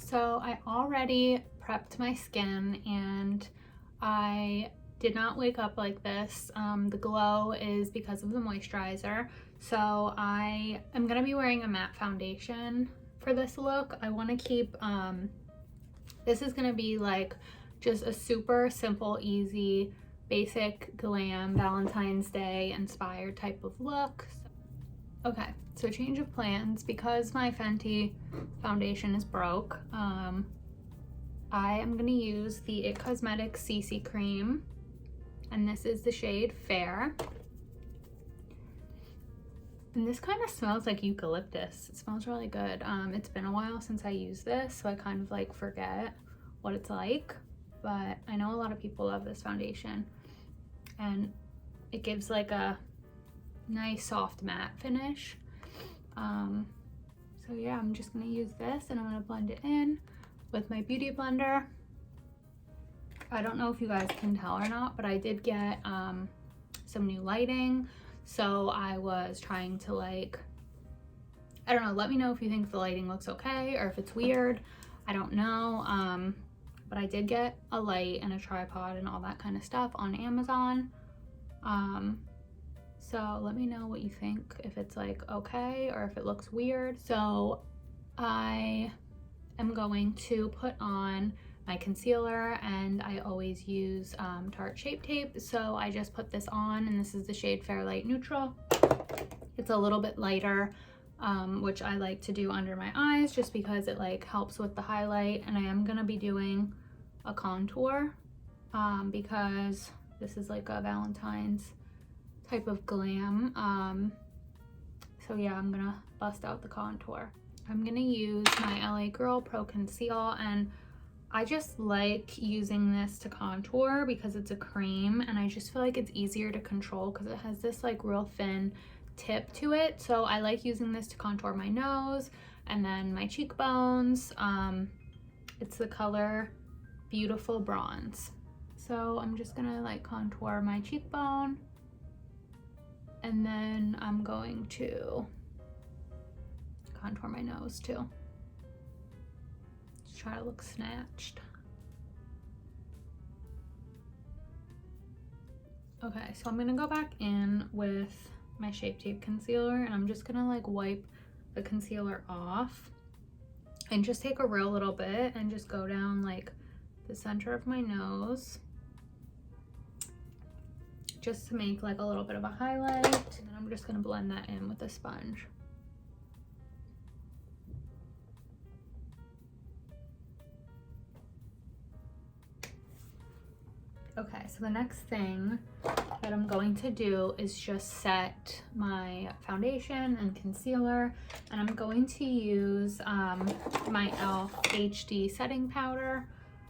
So I already prepped my skin and I did not wake up like this. The glow is because of the moisturizer. So I am gonna be wearing a matte foundation for this look. I wanna keep, this is gonna be like just a super simple, easy, basic glam Valentine's Day inspired type of look. Okay, so change of plans. Because my Fenty foundation is broke, I am gonna use the It Cosmetics CC cream, and this is the shade Fair. And this kind of smells like eucalyptus. It smells really good. It's been a while since I used this, so I kind of like forget what it's like, but I know a lot of people love this foundation, and it gives like a nice soft matte finish. So yeah, I'm just gonna use this and I'm gonna blend it in with my beauty blender. I don't know if you guys can tell or not, but I did get some new lighting, so I was trying to like, I don't know, let me know if you think the lighting looks okay or if it's weird. I don't know, but I did get a light and a tripod and all that kind of stuff on Amazon. So let me know what you think, if it's like okay or if it looks weird. So I am going to put on my concealer, and I always use Tarte Shape Tape. So I just put this on, and this is the shade Fair Light Neutral. It's a little bit lighter, which I like to do under my eyes just because it like helps with the highlight. And I am gonna be doing a contour because this is like a Valentine's type of glam. So yeah, I'm gonna bust out the contour. I'm gonna use my LA Girl Pro Conceal, and I just like using this to contour because it's a cream, and I just feel like it's easier to control because it has this like real thin tip to it. So I like using this to contour my nose and then my cheekbones. It's the color Beautiful Bronze. So I'm just gonna like contour my cheekbone, and then I'm going to contour my nose too. Just try to look snatched. Okay, so I'm gonna go back in with my Shape Tape concealer, and I'm just gonna like wipe the concealer off and just take a real little bit and just go down like the center of my nose, just to make like a little bit of a highlight. And then I'm just gonna blend that in with a sponge. Okay, so the next thing that I'm going to do is just set my foundation and concealer, and I'm going to use my e.l.f. HD setting powder.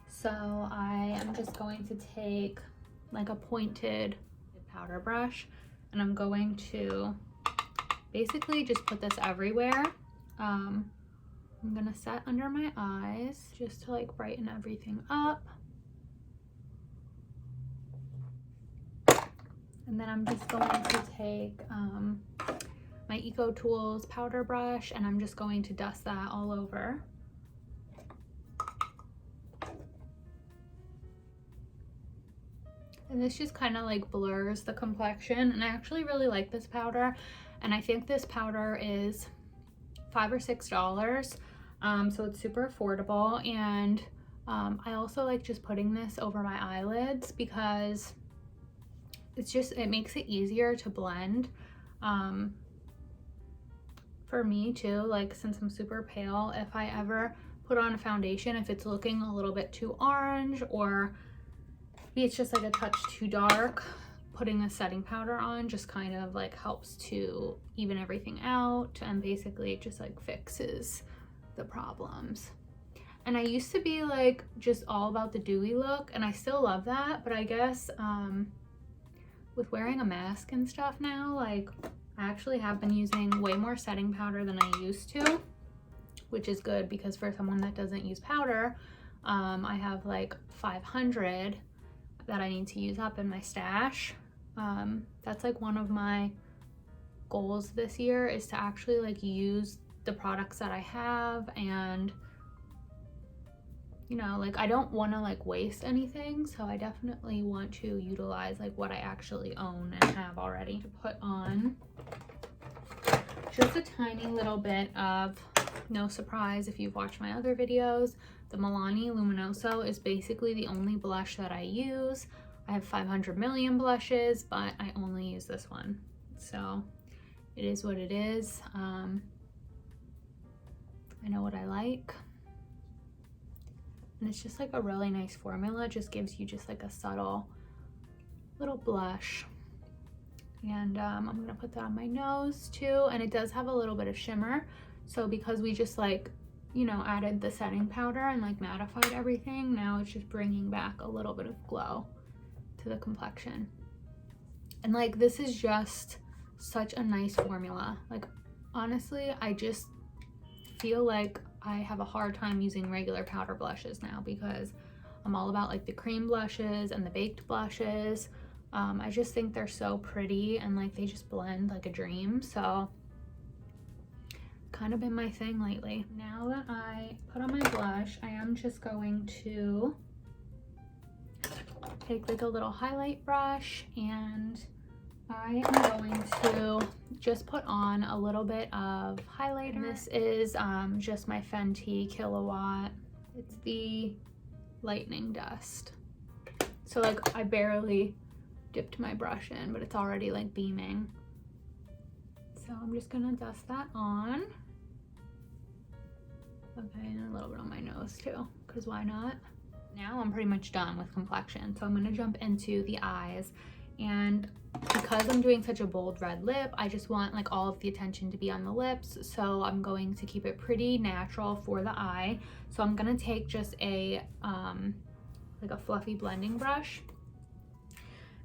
So I am just going to take like a pointed powder brush, and I'm going to basically just put this everywhere. I'm gonna set under my eyes just to like brighten everything up. And then I'm just going to take my Eco Tools powder brush, and I'm just going to dust that all over. And this just kind of like blurs the complexion, and I actually really like this powder, and I think this powder is $5 or $6, so it's super affordable. And I also like just putting this over my eyelids because it's just, it makes it easier to blend for me too. Like, since I'm super pale, if I ever put on a foundation, if it's looking a little bit too orange, or maybe it's just like a touch too dark, putting a setting powder on just kind of like helps to even everything out, and basically it just like fixes the problems. And I used to be like just all about the dewy look, and I still love that, but I guess with wearing a mask and stuff now, like I actually have been using way more setting powder than I used to, which is good because for someone that doesn't use powder, I have like 500 that I need to use up in my stash. That's like one of my goals this year, is to actually like use the products that I have and you know, like I don't want to like waste anything, so I definitely want to utilize like what I actually own and have already. To put on just a tiny little bit of, no surprise if you've watched my other videos, the Milani Luminoso is basically the only blush that I use. I have 500 million blushes, but I only use this one, so it is what it is. I know what I like. And it's just like a really nice formula. It just gives you just like a subtle little blush. And I'm gonna put that on my nose too. And it does have a little bit of shimmer. So because we just like, you know, added the setting powder and like mattified everything, now it's just bringing back a little bit of glow to the complexion. And like, this is just such a nice formula. Like, honestly, I just feel like I have a hard time using regular powder blushes now because I'm all about like the cream blushes and the baked blushes. I just think they're so pretty and like they just blend like a dream. So kind of been my thing lately. Now that I put on my blush, I am just going to take like a little highlight brush, and I am going to just put on a little bit of highlighter. This is just my Fenty Kilowatt. It's the Lightning Dust. So like I barely dipped my brush in, but it's already like beaming. So I'm just gonna dust that on. Okay, and a little bit on my nose too, because why not? Now I'm pretty much done with complexion. So I'm gonna jump into the eyes. And because I'm doing such a bold red lip, I just want like all of the attention to be on the lips. So I'm going to keep it pretty natural for the eye. So I'm gonna take just a like a fluffy blending brush,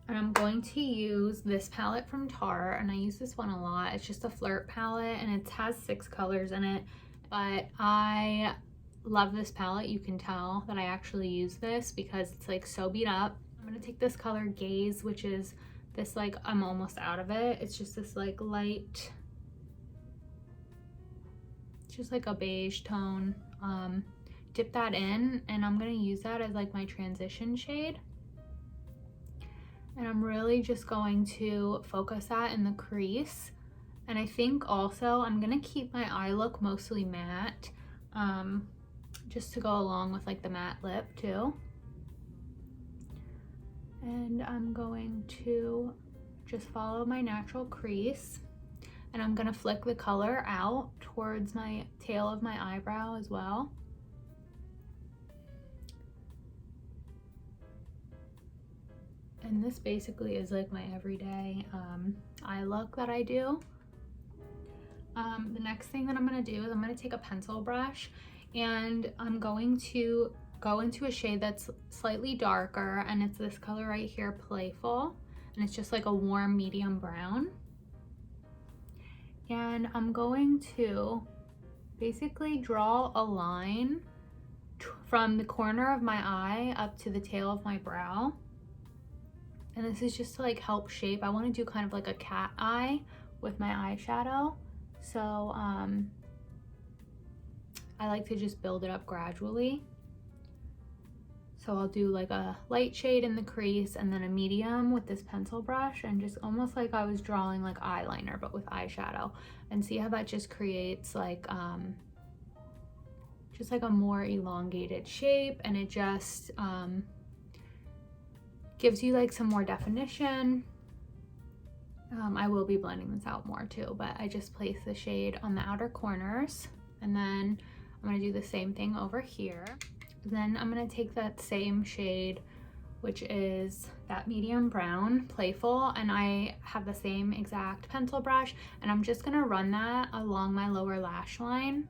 and I'm going to use this palette from Tarte, and I use this one a lot. It's just a Flirt palette, and it has 6 colors in it, but I love this palette. You can tell that I actually use this because it's like so beat up. I'm gonna take this color Gaze, which is this like, I'm almost out of it. It's just this like light, just like a beige tone. Dip that in, and I'm gonna use that as like my transition shade. And I'm really just going to focus that in the crease. And I think also I'm gonna keep my eye look mostly matte, just to go along with like the matte lip too. And I'm going to just follow my natural crease, and I'm gonna flick the color out towards my tail of my eyebrow as well. And this basically is like my everyday eye look that I do. The next thing that I'm gonna do is I'm gonna take a pencil brush, and I'm going to go into a shade that's slightly darker, and it's this color right here, Playful, and it's just like a warm medium brown. And I'm going to basically draw a line from the corner of my eye up to the tail of my brow. And this is just to like help shape. I want to do kind of like a cat eye with my eyeshadow. So I like to just build it up gradually. So I'll do like a light shade in the crease and then a medium with this pencil brush, and just almost like I was drawing like eyeliner but with eyeshadow. And see how that just creates like a more elongated shape, and it just gives you like some more definition. I will be blending this out more too, but I just place the shade on the outer corners, and then I'm gonna do the same thing over here. Then I'm gonna take that same shade, which is that medium brown, Playful, and I have the same exact pencil brush, and I'm just gonna run that along my lower lash line,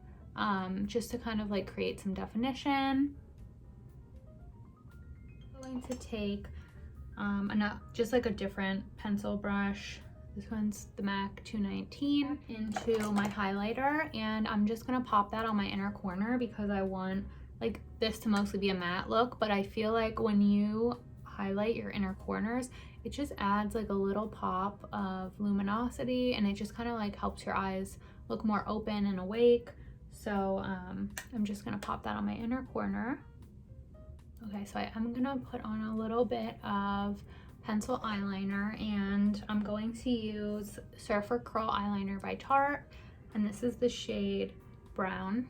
just to kind of like create some definition. I'm going to take just like a different pencil brush. This one's the MAC 219 into my highlighter, and I'm just gonna pop that on my inner corner because I want like this to mostly be a matte look, but I feel like when you highlight your inner corners, it just adds like a little pop of luminosity, and it just kind of like helps your eyes look more open and awake. So I'm just gonna pop that on my inner corner. Okay, so I am gonna put on a little bit of pencil eyeliner, and I'm going to use Surfer Curl Eyeliner by Tarte, and this is the shade Brown.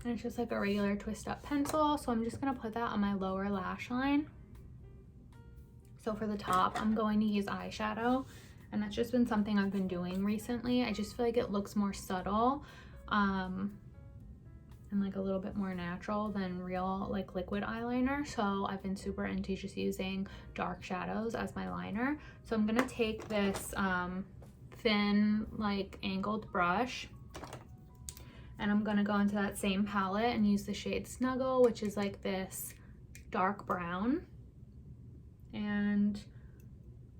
And it's just like a regular twist up pencil, so I'm just gonna put that on my lower lash line. So for the top, I'm going to use eyeshadow, and that's just been something I've been doing recently. I just feel like it looks more subtle and like a little bit more natural than real like liquid eyeliner. So I've been super into just using dark shadows as my liner. So I'm gonna take this thin like angled brush, and I'm gonna go into that same palette and use the shade Snuggle, which is like this dark brown. And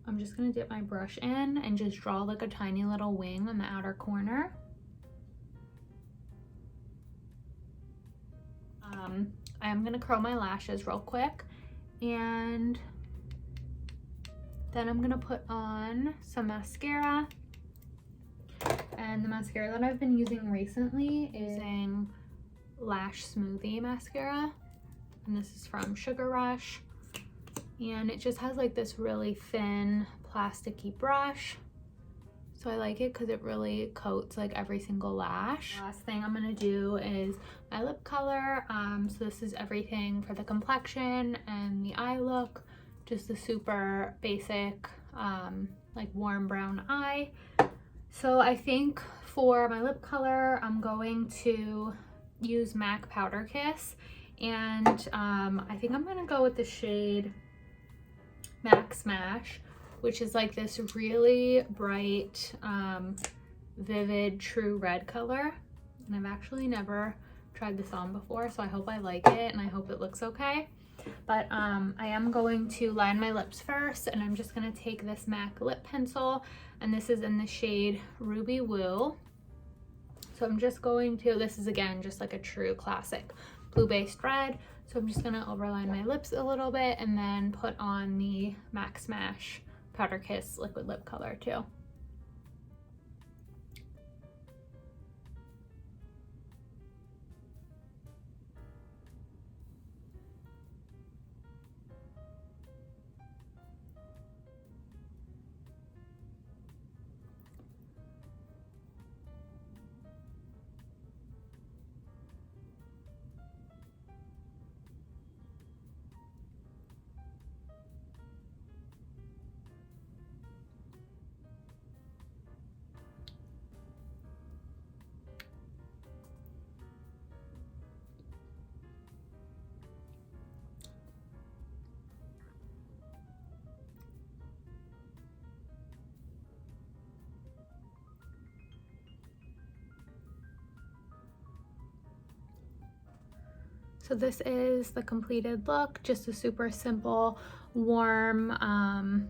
I'm just gonna dip my brush in and just draw like a tiny little wing on the outer corner. I am gonna curl my lashes real quick, and then I'm gonna put on some mascara. And the mascara that I've been using recently is Lash Smoothie mascara, and this is from Sugar Rush, and it just has like this really thin plasticky brush, so I like it because it really coats like every single lash. Last thing I'm gonna do is my lip color. So this is everything for the complexion and the eye look, just the super basic like warm brown eye. So I think for my lip color, I'm going to use MAC Powder Kiss, and I think I'm gonna go with the shade MAC Smash, which is like this really bright, vivid true red color. And I've actually never tried this on before, so I hope I like it and I hope it looks okay. But I am going to line my lips first, and I'm just gonna take this MAC lip pencil, and this is in the shade Ruby Woo. So I'm just going to, this is again just like a true classic blue based red. So I'm just gonna overline my lips a little bit and then put on the MAC Smash Powder Kiss liquid lip color too. So this is the completed look, just a super simple, warm,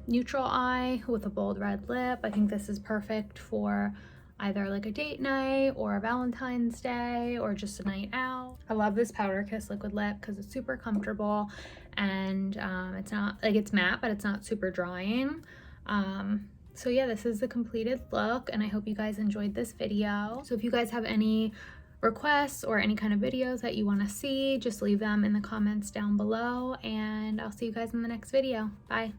neutral eye with a bold red lip. I think this is perfect for either like a date night or a Valentine's Day or just a night out. I love this Powder Kiss liquid lip because it's super comfortable, and it's not like, it's matte, but it's not super drying. So yeah, this is the completed look, and I hope you guys enjoyed this video. So if you guys have any requests or any kind of videos that you want to see, just leave them in the comments down below, and I'll see you guys in the next video. Bye.